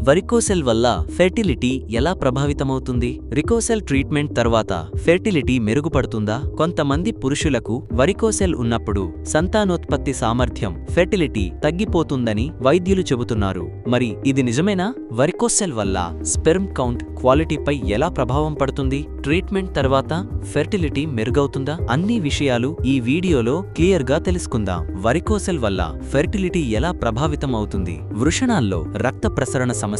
Varicocele వల్ల fertility ఎలా ప్రభావితమవుతుంది? రికోసెల్ ట్రీట్మెంట్ తర్వాత ఫెర్టిలిటీ మెరుగుపడుతుందా? కొంతమంది పురుషులకు వరికోసెల్ ఉన్నప్పుడు సంతానోత్పత్తి సామర్థ్యం ఫెర్టిలిటీ తగ్గిపోతుందని వైద్యులు చెబుతున్నారు. మరి ఇది నిజమేనా? వరికోసెల్ వల్ల స్పెర్మ్ కౌంట్ క్వాలిటీపై ఎలా ప్రభావం పడుతుంది? ట్రీట్మెంట్ తర్వాత ఫెర్టిలిటీ మెరుగవుతుందా? అన్ని విషయాలు ఈ వీడియోలో క్లియర్గా తెలుసుకుందాం. వరికోసెల్ వల్ల ఫెర్టిలిటీ ఎలా ప్రభావితం అవుతుంది? వృషణాల్లో రక్త ప్రసరణ సమస్య.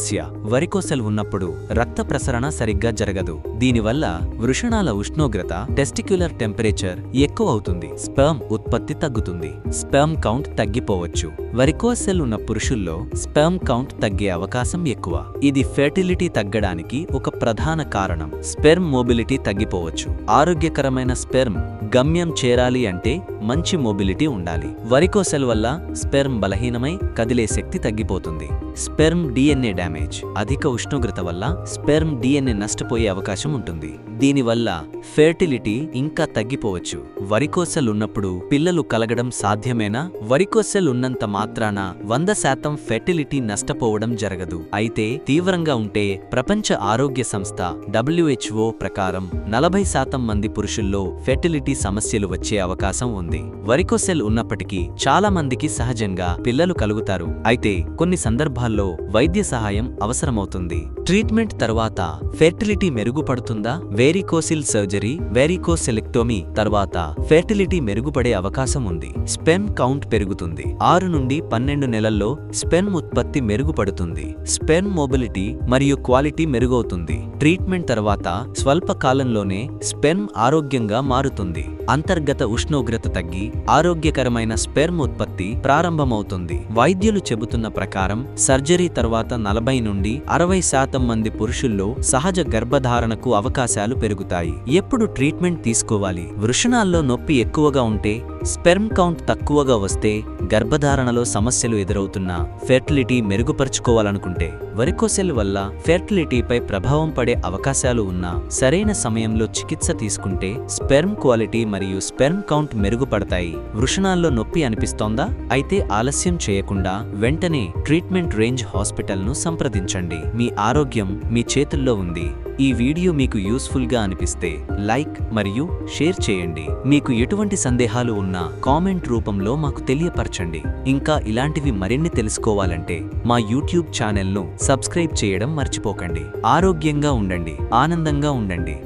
వరికోసెల్ ఉన్నప్పుడు రక్త ప్రసరణ సరిగ్గా జరగదు. దీనివల్ల వృషణాల ఉష్ణోగ్రత టెస్టిక్యులర్ టెంపరేచర్ ఎక్కువ అవుతుంది. స్పెర్మ్ ఉత్పత్తి తగ్గుతుంది. స్పెర్మ్ కౌంట్ తగ్గిపోవచ్చు. వరికోసెల్ ఉన్న పురుషుల్లో స్పెర్మ్ కౌంట్ తగ్గే అవకాశం ఎక్కువ. ఇది ఫెర్టిలిటీ తగ్గడానికి ఒక ప్రధాన కారణం. స్పెర్మ్ మొబిలిటీ తగ్గిపోవచ్చు. ఆరోగ్యకరమైన స్పెర్మ్ గమ్యం చేరాలి అంటే మంచి మొబిలిటీ ఉండాలి. వరికోసెల్ వల్ల స్పెర్మ్ బలహీనమై కదిలే శక్తి తగ్గిపోతుంది. Sperm DNA damage. అధిక ఉష్ణోగ్రత వల్ల స్పెర్మ్ డిఎన్ఏ నష్టపోయే అవకాశం ఉంటుంది. దీనివల్ల ఫెర్టిలిటీ ఇంకా తగ్గిపోవచ్చు. వరికోసెల్ ఉన్నప్పుడు పిల్లలు కలగడం సాధ్యమేనా? వరికోసెల్ ఉన్నంత మాత్రాన 100% ఫెర్టిలిటీ నష్టపోవడం జరగదు. అయితే తీవ్రంగా ఉంటే ప్రపంచ ఆరోగ్య సంస్థ WHO ప్రకారం 40% మంది పురుషుల్లో ఫెర్టిలిటీ సమస్యలు వచ్చే అవకాశం ఉంది. వరికోసెల్ ఉన్నప్పటికీ చాలా మందికి సహజంగా పిల్లలు కలుగుతారు. అయితే కొన్ని సందర్భాల్లో వైద్య సహాయం అవసరమవుతుంది. ట్రీట్మెంట్ తర్వాత ఫెర్టిలిటీ మెరుగుపడుతుందా? వేరికోసిల్ సర్జరీ, వేరికోసెలెక్టోమీ తర్వాత ఫెర్టిలిటీ మెరుగుపడే అవకాశం ఉంది. స్పెర్మ్ కౌంట్ పెరుగుతుంది. 6 నుండి 12 నెలల్లో స్పెర్మ్ ఉత్పత్తి మెరుగుపడుతుంది. స్పెర్మ్ మొబిలిటీ మరియు క్వాలిటీ మెరుగవుతుంది. ట్రీట్మెంట్ తర్వాత స్వల్ప కాలంలోనే స్పెర్మ్ ఆరోగ్యంగా మారుతుంది. అంతర్గత ఉష్ణోగ్రత తగ్గి ఆరోగ్యకరమైన స్పెర్మ్ ఉత్పత్తి ప్రారంభమవుతుంది. వైద్యులు చెబుతున్న ప్రకారం సర్జరీ తర్వాత 40 నుండి 60% మంది పురుషుల్లో సహజ గర్భధారణకు అవకాశాలు పెరుగుతాయి. ఎప్పుడు ట్రీట్మెంట్ తీసుకోవాలి? వృషణాల్లో నొప్పి ఎక్కువగా ఉంటే, స్పెర్మ్ కౌంట్ తక్కువగా వస్తే, గర్భధారణలో సమస్యలు ఎదురవుతున్నా, ఫెర్టిలిటీ మెరుగుపరుచుకోవాలనుకుంటే, వరికోసెల్ వల్ల ఫెర్టిలిటీపై ప్రభావం పడే అవకాశాలు ఉన్నా సరైన సమయంలో చికిత్స తీసుకుంటే స్పెర్మ్ క్వాలిటీ మరియు స్పెర్మ్ కౌంట్ మెరుగుపడతాయి. వృషణాల్లో నొప్పి అనిపిస్తోందా? అయితే ఆలస్యం చేయకుండా వెంటనే ట్రీట్మెంట్ రేంజ్ హాస్పిటల్ను సంప్రదించండి. మీ ఆరోగ్యం మీ చేతుల్లో ఉంది. ఈ వీడియో మీకు యూస్ఫుల్గా అనిపిస్తే లైక్ మరియు షేర్ చేయండి. మీకు ఎటువంటి సందేహాలు ఉన్నా కామెంట్ రూపంలో మాకు తెలియపరచండి. ఇంకా ఇలాంటివి మరిన్ని తెలుసుకోవాలంటే మా యూట్యూబ్ ఛానల్ను సబ్స్క్రైబ్ చేయడం మర్చిపోకండి. ఆరోగ్యంగా ఉండండి, ఆనందంగా ఉండండి.